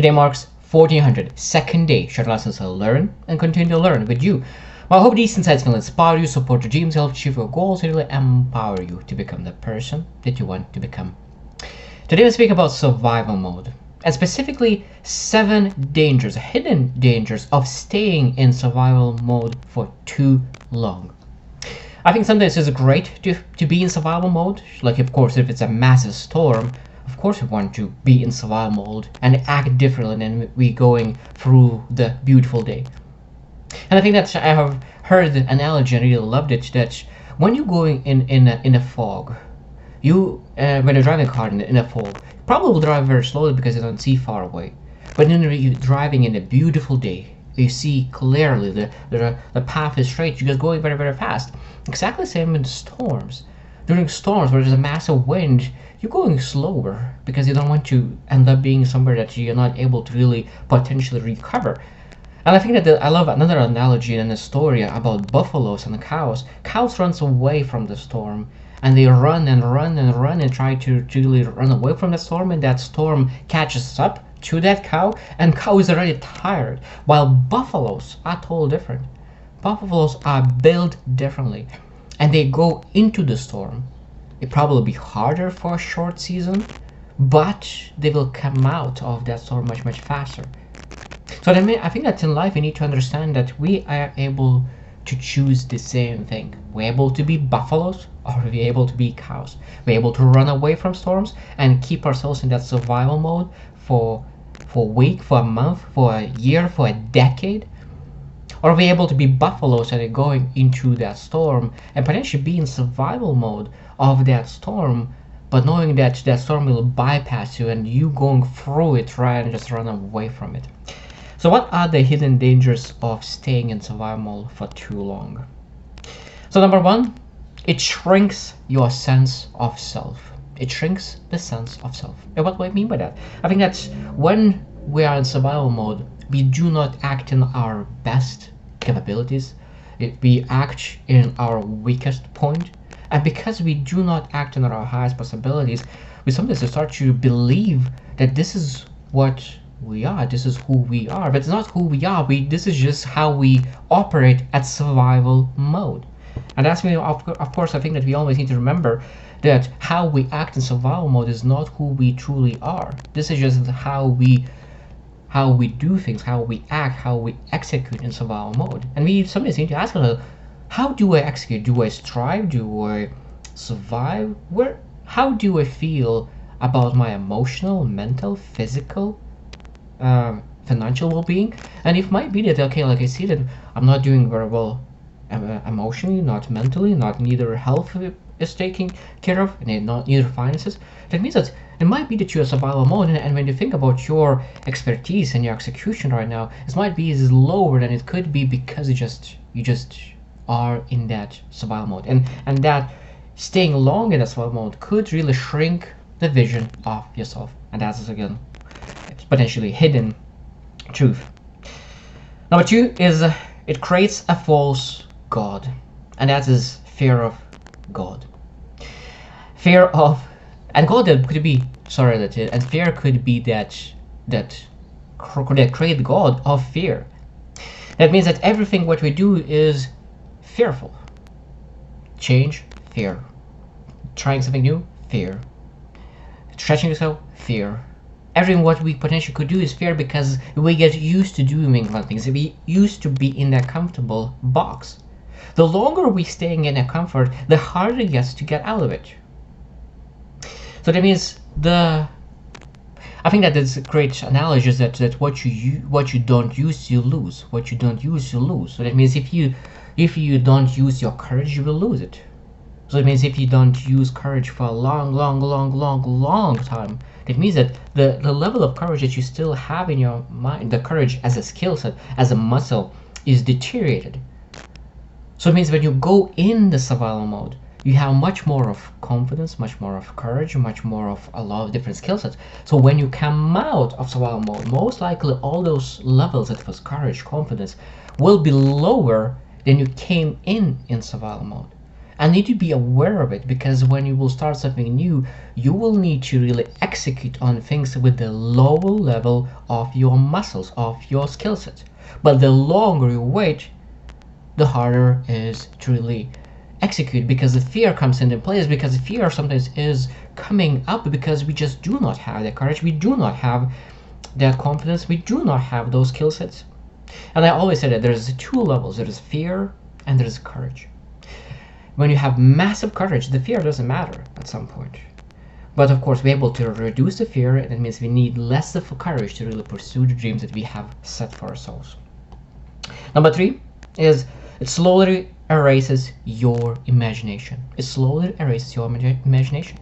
Today marks 1400, second day, short lessons to learn and continue to learn with you. Well, I hope these insights can inspire you, support your dreams, help achieve your goals, and really empower you to become the person that you want to become. Today we speak about survival mode, and specifically 7 dangers, hidden dangers of staying in survival mode for too long. I think sometimes it's great to be in survival mode, like of course if it's a massive storm, of course we want to be in survival mode and act differently than we going through the beautiful day. And I think that I have heard the analogy and really loved it, that when you're going in a fog, when you're driving a car in a fog, you probably will drive very slowly because you don't see far away. But then you're driving in a beautiful day, you see clearly the path is straight, you're just going very, very fast. Exactly the same in storms. During storms where there's a massive wind, you're going slower because you don't want to end up being somewhere that you're not able to really potentially recover. And I think that I love another analogy in a story about buffaloes and cows. Cows runs away from the storm, and they run and run and run and try to really run away from the storm, and that storm catches up to that cow, and cow is already tired. While buffaloes are totally different. Buffaloes are built differently, and they go into the storm. It probably be harder for a short season, but they will come out of that storm much, much faster. So I think that in life we need to understand that we are able to choose the same thing. We're able to be buffaloes, or we're able to be cows. We're able to run away from storms and keep ourselves in that survival mode for a week, for a month, for a year, for a decade. Or we're able to be buffaloes and going into that storm and potentially be in survival mode of that storm, but knowing that that storm will bypass you and you going through it rather than just run away from it. So what are the hidden dangers of staying in survival mode for too long? So number 1, it shrinks your sense of self. It shrinks the sense of self. And what do I mean by that? I think that's when we are in survival mode, we do not act in our best capabilities. We act in our weakest point. And because we do not act in our highest possibilities, we sometimes start to believe that this is what we are, this is who we are. But it's not who we are. This is just how we operate at survival mode. And that's me, of course, I think that we always need to remember that how we act in survival mode is not who we truly are. This is just how we do things, how we act, how we execute in survival mode. And we sometimes need to ask ourselves, how do I execute? Do I strive? Do I survive? How do I feel about my emotional, mental, physical, financial well-being? And it might be that, okay, like I see that I'm not doing very well emotionally, not mentally, not neither health is taken care of, and not neither finances. That means that it might be that you're survival mode, and when you think about your expertise and your execution right now, it might be is lower than it could be because you just are in that survival mode, and that staying long in that survival mode could really shrink the vision of yourself, and that's again potentially hidden truth. Number 2 is it creates a false god, and that is fear of God. Fear of, and God could be, and fear could be that create God of fear. That means that everything what we do is fearful. Change, fear. Trying something new, fear. Stretching yourself, fear. Everything what we potentially could do is fear because we get used to doing things. We used to be in that comfortable box. The longer we staying in a comfort, the harder it gets to get out of it. So that means I think that is a great analogy, that what you don't use, you lose. What you don't use, you lose. So that means if you don't use your courage, you will lose it. So it means if you don't use courage for a long time, it means that the level of courage that you still have in your mind, the courage as a skill set, as a muscle, is deteriorated. So it means when you go in the survival mode, you have much more of confidence, much more of courage, much more of a lot of different skill sets. So when you come out of survival mode, most likely all those levels that was courage, confidence, will be lower than you came in survival mode. and need to be aware of it, because when you will start something new, you will need to really execute on things with the lower level of your muscles, of your skill set. But the longer you wait, the harder is to really execute, because the fear comes into place, because the fear sometimes is coming up because we just do not have the courage, we do not have the confidence, we do not have those skill sets. And I always say that there's two levels: there is fear and there is courage. When you have massive courage, the fear doesn't matter at some point. But of course, we're able to reduce the fear, and it means we need less of courage to really pursue the dreams that we have set for ourselves. Number 3 is it slowly erases your imagination. It slowly erases your imagination.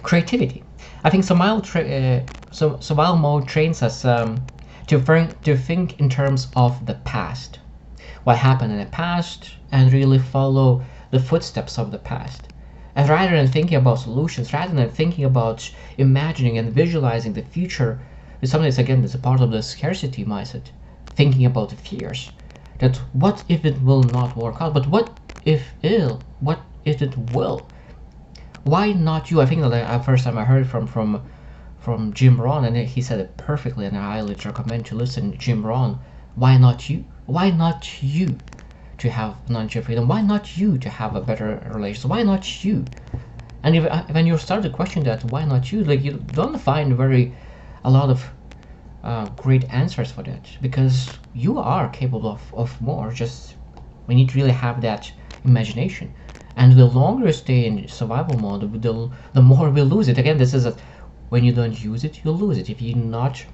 Creativity. I think survival mode trains us to think in terms of the past. What happened in the past, and really follow the footsteps of the past. And rather than thinking about solutions, rather than thinking about imagining and visualizing the future, sometimes again it's a part of the scarcity mindset, thinking about the fears. That what if it will not work out? But what if it will? Why not you? I think that the first time I heard from Jim Rohn, and he said it perfectly, and I highly recommend to listen to Jim Rohn. Why not you? Why not you to have financial freedom? Why not you to have a better relationship? Why not you? And when you start to question that, why not you? Like, you don't find a lot of great answers for that, because you are capable of more. Just we need to really have that imagination. And the longer you stay in survival mode, the more we lose it. Again, this is when you don't use it, you lose it. If you're not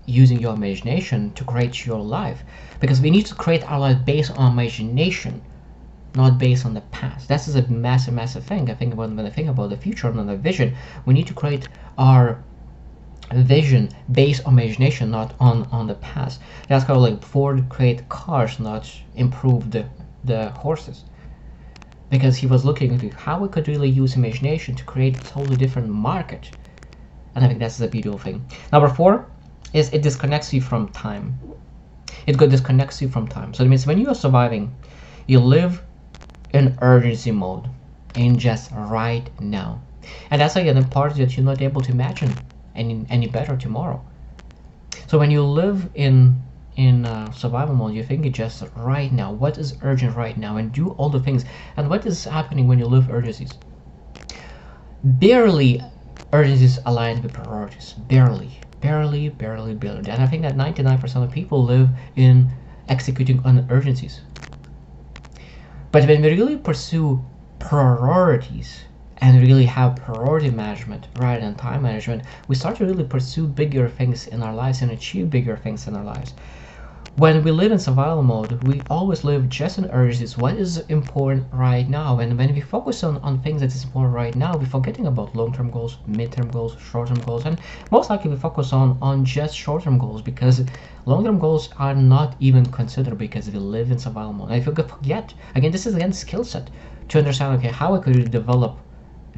using your imagination to create your life, because we need to create our life based on imagination, not based on the past. This is a massive thing. I think when I think about the future and the vision, we need to create our vision based on imagination, not on the past. That's how like Ford create cars, not improve the horses, because he was looking into how we could really use imagination to create a totally different market. And I think that's the beautiful thing. Number 4 is it disconnects you from time. It disconnects you from time. So it means when you are surviving, you live in urgency mode, in just right now. And that's again a part that you're not able to imagine any better tomorrow. So when you live in survival mode, you think it just right now. What is urgent right now? And do all the things. And what is happening when you live urgencies? Barely urgencies aligned with priorities. Barely. And I think that 99% of people live in executing on urgencies. But when we really pursue priorities and really have priority management rather than time management, we start to really pursue bigger things in our lives and achieve bigger things in our lives. When we live in survival mode, we always live just in urgencies. What is important right now? And when we focus on things that is important right now, we're forgetting about long-term goals, mid-term goals, short-term goals, and most likely we focus on just short-term goals, because long-term goals are not even considered because we live in survival mode. And if you could forget, again, this is again skill set to understand, okay, how I could develop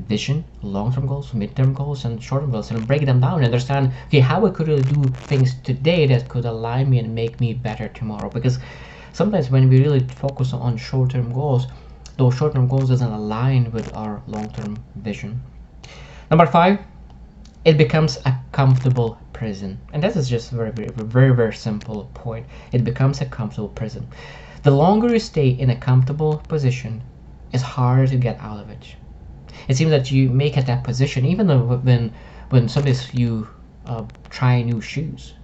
vision, long-term goals, mid-term goals, and short-term goals, and break them down and understand, okay, how I could really do things today that could align me and make me better tomorrow. Because sometimes when we really focus on short-term goals, those short-term goals doesn't align with our long-term vision. Number 5, it becomes a comfortable prison. And that is just a very simple point. It becomes a comfortable prison. The longer you stay in a comfortable position, it's harder to get out of it. It seems that you make at that position, even though when sometimes you try new shoes.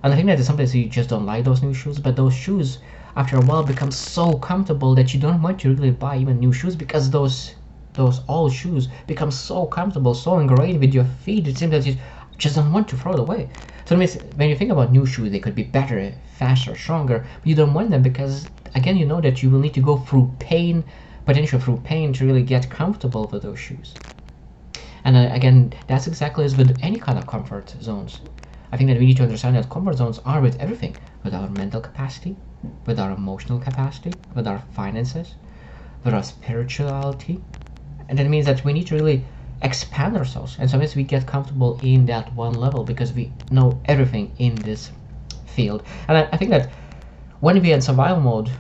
And I think that sometimes you just don't like those new shoes, but those shoes after a while become so comfortable that you don't want to really buy even new shoes, because those old shoes become so comfortable, so ingrained with your feet, it seems that you just don't want to throw it away. So it means when you think about new shoes, they could be better, faster, stronger, but you don't want them because, again, you know that you will need to go through pain, potential through pain, to really get comfortable with those shoes. And again, that's exactly as with any kind of comfort zones. I think that we need to understand that comfort zones are with everything, with our mental capacity, with our emotional capacity, with our finances, with our spirituality. And that means that we need to really expand ourselves, and sometimes we get comfortable in that one level because we know everything in this field. And I think that when we're in survival mode,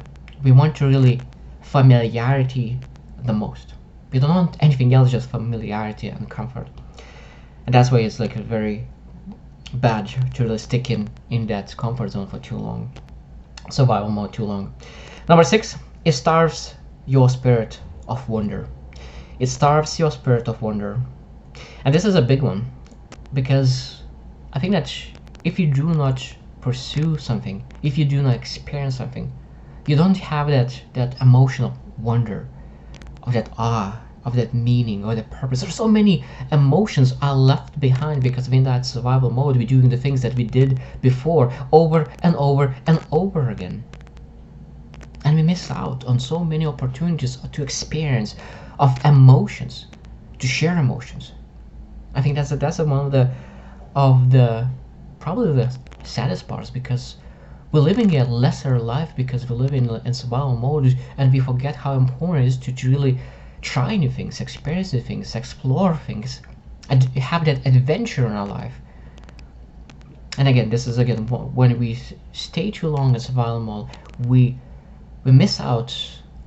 we want to really familiarity the most. We don't want anything else, just familiarity and comfort. And that's why it's like a very bad to really stick in that comfort zone for too long, survival mode too long. Number 6, it starves your spirit of wonder. It starves your spirit of wonder. And this is a big one, because I think that if you do not pursue something, if you do not experience something, you don't have that emotional wonder, of that awe, of that meaning, or the purpose. There's so many emotions are left behind because in that survival mode we're doing the things that we did before over and over and over again. And we miss out on so many opportunities to experience of emotions, to share emotions. I think that's one of the probably the saddest parts, because we're living a lesser life because we live in survival mode, and we forget how important it is to really try new things, experience new things, explore things, and have that adventure in our life. And again, this is again when we stay too long in survival mode, we miss out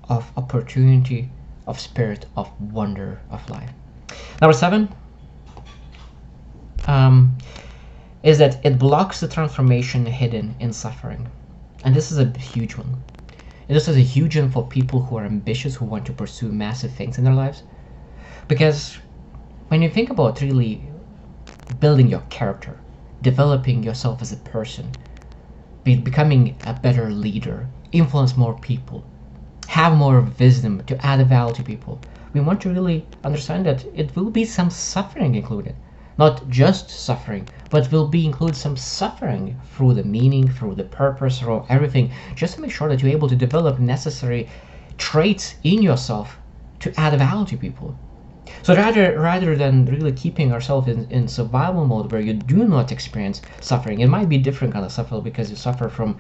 of opportunity, of spirit, of wonder of life. Number 7 is that it blocks the transformation hidden in suffering. And this is a huge one. And this is a huge one for people who are ambitious, who want to pursue massive things in their lives. Because when you think about really building your character, developing yourself as a person, becoming a better leader, influence more people, have more wisdom to add value to people, we want to really understand that it will be some suffering included. Not just suffering, but will be include some suffering through the meaning, through the purpose, through everything, just to make sure that you're able to develop necessary traits in yourself to add value to people. So rather than really keeping ourselves in survival mode where you do not experience suffering, it might be different kind of suffering because you suffer from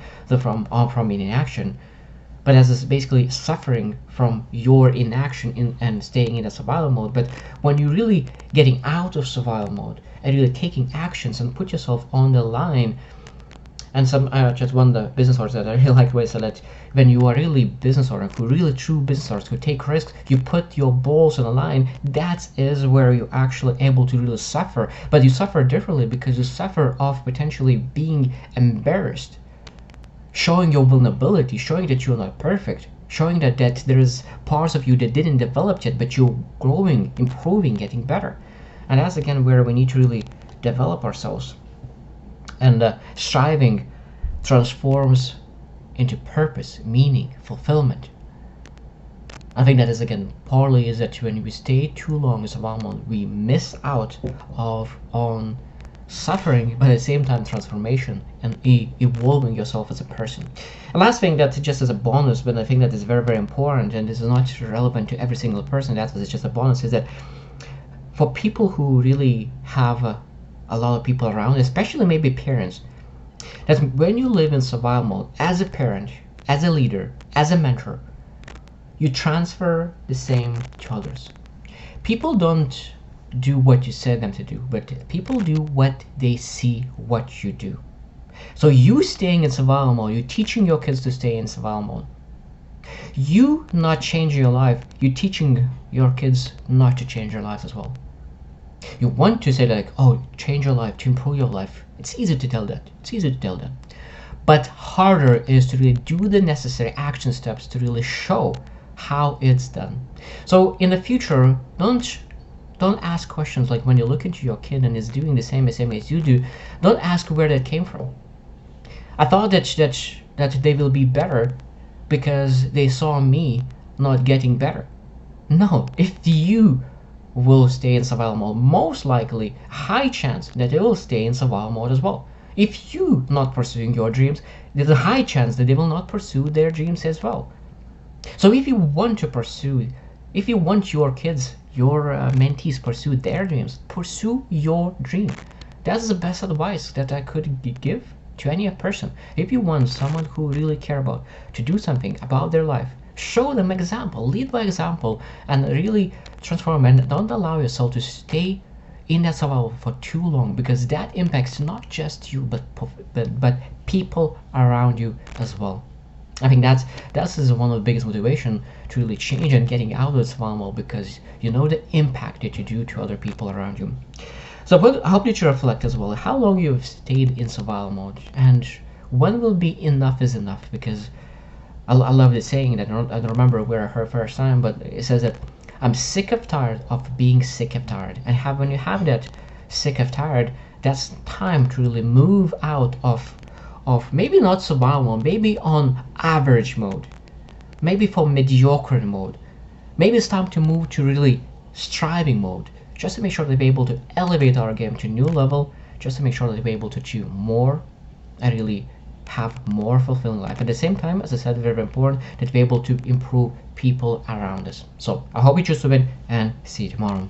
inaction, but as is basically suffering from your inaction and staying in a survival mode. But when you're really getting out of survival mode and really taking actions and put yourself on the line, and just one of the business owners that I really liked way said that when you are really business owner, who really true business owners who take risks, you put your balls on the line. That is where you're actually able to really suffer. But you suffer differently because you suffer of potentially being embarrassed, showing your vulnerability, showing that you're not perfect, showing that there is parts of you that didn't develop yet, but you're growing, improving, getting better. And that's again where we need to really develop ourselves. And striving transforms into purpose, meaning, fulfillment. I think that is again partly is that when we stay too long in survival mode, we miss out on suffering, but at the same time transformation and evolving yourself as a person. And last thing that just as a bonus, but I think that is very, very important, and this is not relevant to every single person, that is just a bonus, is that for people who really have a lot of people around, especially maybe parents, that when you live in survival mode as a parent, as a leader, as a mentor, you transfer the same to others. People don't do what you said them to do, but people do what they see what you do. So you staying in survival mode, you're teaching your kids to stay in survival mode. You not changing your life, you're teaching your kids not to change their lives as well. You want to say like, oh, change your life, to improve your life. It's easy to tell that. It's easy to tell that. But harder is to really do the necessary action steps to really show how it's done. So in the future, don't ask questions like when you look into your kid and is doing the same as you do, don't ask where that came from. I thought that they will be better because they saw me not getting better. No, if you will stay in survival mode, most likely high chance that they will stay in survival mode as well. If you not pursuing your dreams, there's a high chance that they will not pursue their dreams as well. So if you want to pursue, if you want your kids, your mentees pursue their dreams, pursue your dream. That's the best advice that I could give to any person. If you want someone who really care about to do something about their life, show them example, lead by example, and really transform, and don't allow yourself to stay in that survival for too long, because that impacts not just you but people around you as well. I think that's is one of the biggest motivation to really change and getting out of survival mode, because you know the impact that you do to other people around you. So I hope that you reflect as well how long you've stayed in survival mode, and when will be enough is enough. Because I love this saying that I don't remember where I heard first time, but it says that I'm sick of tired of being sick of tired. And when you have that sick of tired, that's time to really move out of maybe not survival mode, maybe on average mode, maybe for mediocre mode. Maybe it's time to move to really striving mode, just to make sure that we're able to elevate our game to a new level, just to make sure that we're able to achieve more and really have more fulfilling life. At the same time, as I said, very important that we're able to improve people around us. So I hope you choose to win, and see you tomorrow.